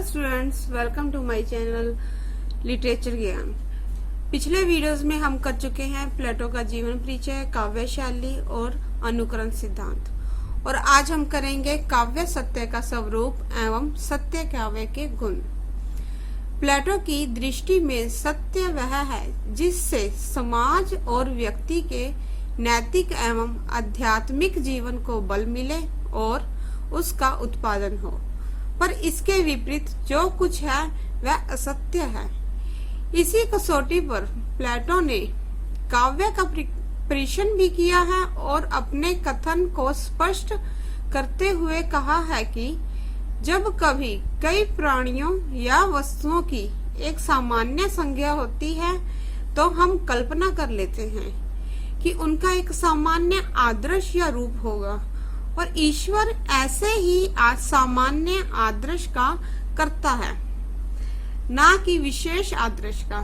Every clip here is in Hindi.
Students, welcome to my channel literature Gyan. पिछले वीडियोस में हम कर चुके हैं प्लेटो का जीवन परिचय, काव्य शैली और अनुकरण सिद्धांत, और आज हम करेंगे काव्य सत्य का स्वरूप एवं सत्य काव्य के गुण। प्लेटो की दृष्टि में सत्य वह है जिससे समाज और व्यक्ति के नैतिक एवं आध्यात्मिक जीवन को बल मिले और उसका उत्पादन हो, पर इसके विपरीत जो कुछ है वह असत्य है। इसी कसौटी पर प्लेटो ने काव्य का परीक्षण भी किया है और अपने कथन को स्पष्ट करते हुए कहा है कि जब कभी कई प्राणियों या वस्तुओं की एक सामान्य संज्ञा होती है तो हम कल्पना कर लेते हैं कि उनका एक सामान्य आदर्श या रूप होगा, और ईश्वर ऐसे ही सामान्य आदर्श का करता है, ना कि विशेष आदर्श का,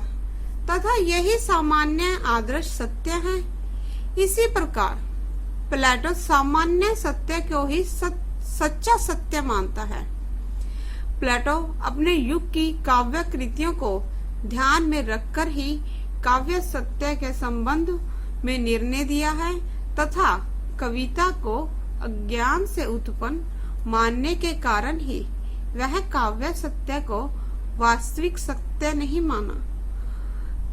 तथा यही सामान्य आदर्श सत्य है। इसी प्रकार प्लेटो सामान्य सत्य को ही सच्चा सत्य मानता है। प्लेटो अपने युग की काव्य कृतियों को ध्यान में रखकर ही काव्य सत्य के संबंध में निर्णय दिया है, तथा कविता को अज्ञान से उत्पन्न मानने के कारण ही वह काव्य सत्य को वास्तविक सत्य नहीं माना।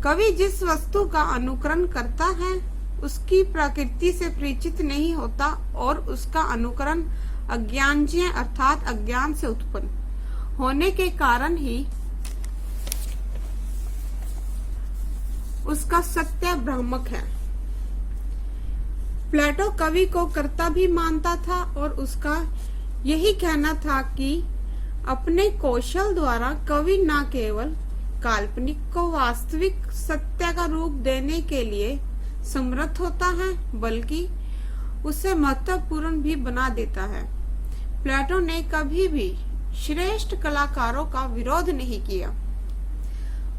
कवि जिस वस्तु का अनुकरण करता है उसकी प्रकृति से परिचित नहीं होता, और उसका अनुकरण अज्ञानजन्य अर्थात अज्ञान से उत्पन्न होने के कारण ही उसका सत्य भ्रामक है। प्लेटो कवि को कर्ता भी मानता था और उसका यही कहना था कि अपने कौशल द्वारा कवि न केवल काल्पनिक को वास्तविक सत्य का रूप देने के लिए समर्थ होता है बल्कि उसे महत्वपूर्ण भी बना देता है। प्लेटो ने कभी भी श्रेष्ठ कलाकारों का विरोध नहीं किया।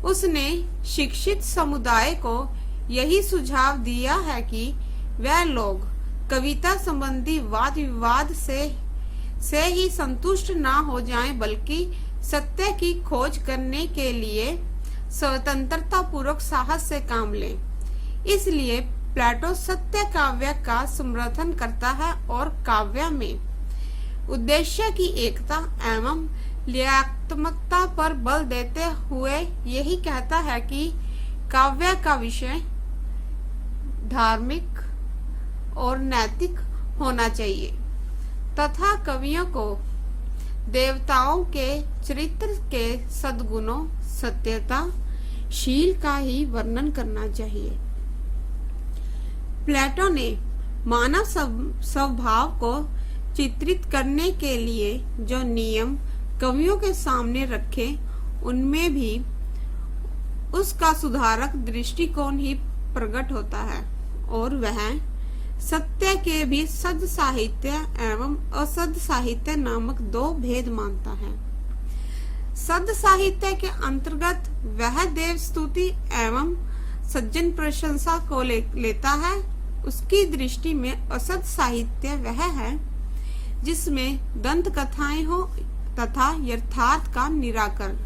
उसने शिक्षित समुदाय को यही सुझाव दिया है कि वह लोग कविता संबंधी वाद विवाद से ही संतुष्ट ना हो जाएं, बल्कि सत्य की खोज करने के लिए स्वतंत्रता पूर्वक साहस से काम लें। इसलिए प्लेटो सत्य काव्य का समर्थन करता है और काव्य में उद्देश्य की एकता एवं लयात्मकता पर बल देते हुए यही कहता है कि काव्य का विषय धार्मिक और नैतिक होना चाहिए, तथा कवियों को देवताओं के चरित्र के सद्गुणों, सत्यता, शील का ही वर्णन करना चाहिए। प्लेटो ने मानव स्वभाव को चित्रित करने के लिए जो नियम कवियों के सामने रखे, उनमें भी उसका सुधारक दृष्टिकोण ही प्रकट होता है, और वह सत्य के भी सद साहित्य एवं असद साहित्य नामक दो भेद मानता है। सद साहित्य के अंतर्गत वह देव स्तुति एवं सज्जन प्रशंसा को लेता है। उसकी दृष्टि में असद साहित्य वह है जिसमें दंत कथाएं हो तथा यथार्थ का निराकरण।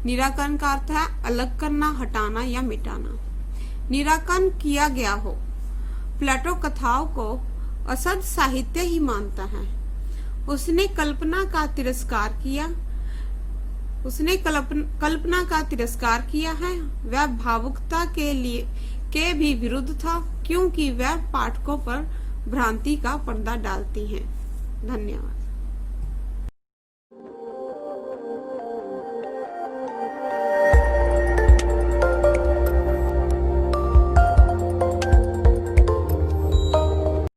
निराकरण का अर्थ है अलग करना, हटाना या मिटाना। निराकरण किया गया हो। प्लेटो कथाओं को असद साहित्य ही मानता है। उसने कल्पना का तिरस्कार किया है। वह भावुकता के भी विरुद्ध था, क्योंकि वह पाठकों पर भ्रांति का पर्दा डालती है। धन्यवाद।